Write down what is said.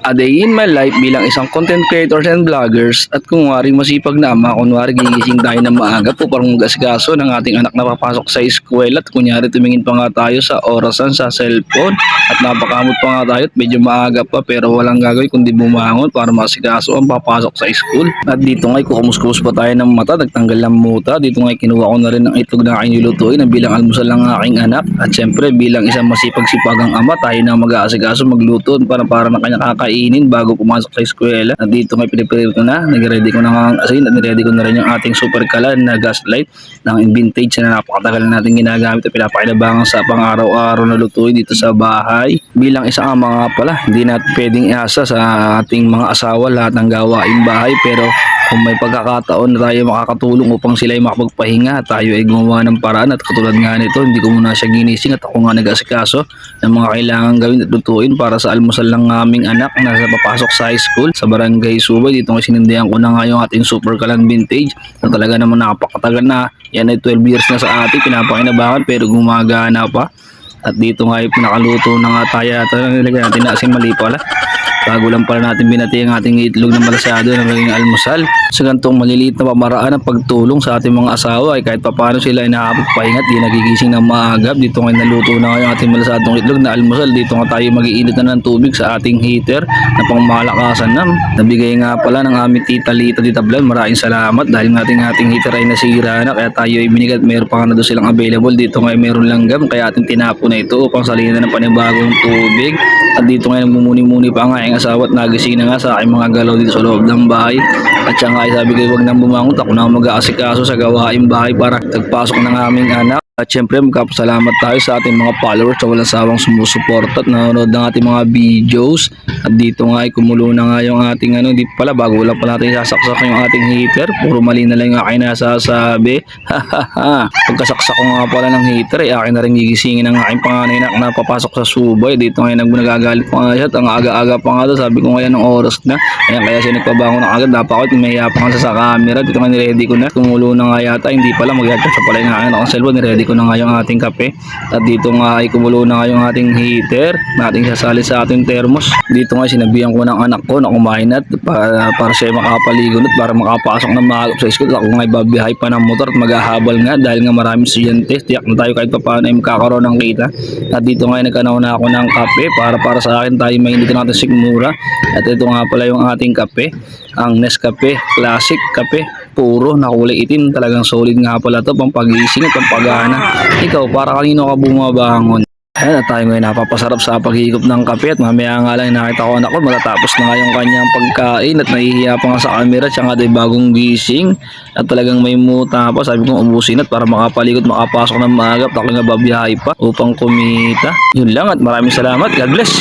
A day in my life bilang isang content creators and vloggers at kunwaring masipag na ama, kunwari gigising tayo ng maaga po para mag-asikaso ng ating anak na papasok sa eskwela at kunyari tumingin pa nga tayo sa orasan sa cellphone at napakamot pa nga tayo at medyo maaga pa pero walang gagawin kundi bumangon para masikaso ang papasok sa school. At dito nga'y kukumuskus pa tayo ng mata, nagtanggal ng muta, dito nga'y kinuha ko na rin ang itlog na aking nilutuin na bilang almusal ng aking anak at syempre bilang isang masipag-sipagang ama tayo na mag-aasikaso magluto para na kanya kakainin bago pumasok sa eskwela. At dito may prepare ko na, nag-ready ko na nga ang asin at niready ko na rin yung ating super kalan na gas light ng vintage na napakatagal na natin ginagamit at pinapakinabangan sa pang-araw-araw na lutuin dito sa bahay. Bilang isang ama nga pala, hindi natin pwedeng iasa sa ating mga asawa lahat ng gawaing bahay pero kung may pagkakataon na tayo makakatulong upang sila ay makapagpahinga, tayo ay gumawa ng paraan at katulad nga nito, hindi ko muna siya ginising at ako nga nag-asikaso ng mga kailangan gawin at lutuin para sa almusal ng aming anak na papasok sa high school sa Barangay Subay. Dito nga sinindihan ko na nga yung ating super kalan vintage na talaga naman napakatagal na. Yan ay 12 years na sa ating pinapakinabangan pero gumagana pa. At dito nga ay pinakaluto na nga tayo at nilagyan natin na asin mali pala. Bago lang pala natin binati ang ating itlog na malasado na maging almusal. Sa gantong maliliit na pamaraan ng pagtulong sa ating mga asawa ay kahit papano sila ay nakapagpahinga at di nagigising ng maagap. Dito ngayon naluto na ngayon ating malasadong itlog na almusal. Dito nga tayo mag-iinit na ng tubig sa ating heater na pangmalakasan na. Nabigay nga pala ng aming tita Lita Tita Blan. Maraming salamat dahil nga ating heater ay nasira na kaya tayo ay binigat. Meron pa nga na doon silang available. Dito ngayon meron langgam kaya ating tinapo na ito upang salinan ng panibagong tubig. At dito ngayon mumuni-muni pa nga ang asawa at nagising na nga sa aking mga galaw dito sa loob ng bahay. At siya nga ay sabi ko huwag nang bumangon, ako na mag-aasikaso sa gawaing bahay para nagpasok ng aming anak. At syempre magkapasalamat tayo sa ating mga followers sa walang sawang sumusuporta at nanonood ng ating mga videos. At dito nga ay kumulo na nga yung ating di pala bago lang pala natin sasaksak yung ating heater. Puro mali na lang yung aking nasasabi. Pagkasaksak ko nga pala ng heater ay akin na rin gigisingin ang aking panganay na papasok sa Subay. Dito ngayon nagagalit pa nga siya at ang aga-aga pa nga daw. Sabi ko ngayon ng oras na. Ayan, kaya siya nagpabangon ng agad. Dapat ako may yapang sa camera. Dito nga niready ko na. Kumulo na nga yata. Hindi pala mag-yata sa pala yung aking cellphone. Niready ko na nga yung ating kape at dito nga ay kumulo na nga yung ating heater nating sasali sa ating thermos. Dito nga sinabihan ko ng anak ko na kumain at para siya makapaligo at para makapasok ng maagap sa school. Ako nga ay babiyahe pa ng motor at maghahabal nga dahil nga maraming estudyante. Tiyak na tayo kahit pa paano ay magkakaroon ng kita. At dito nga ay nagkanaw na ako ng kape para sa akin tayo mainit natin sigmura. At ito nga pala yung ating kape, ang Nescafe Classic Kape, puro na kulay itim, talagang solid nga pala to pang pagising at pampagana. Ikaw, para kanino ka bumabangon? Ayan, at tayo ngayon napapasarap sa paghigop ng kape at mamaya nga lang nakita ko anak ko matatapos na nga yung kanyang pagkain at nahihiya pa nga sa camera. Siya nga day bagong gising at talagang may muta pa. Sabi kong ubusin at para makapaligot makapasok ng maaga at ako nga babiyahe pa upang kumita. Yun lang at maraming salamat. God bless.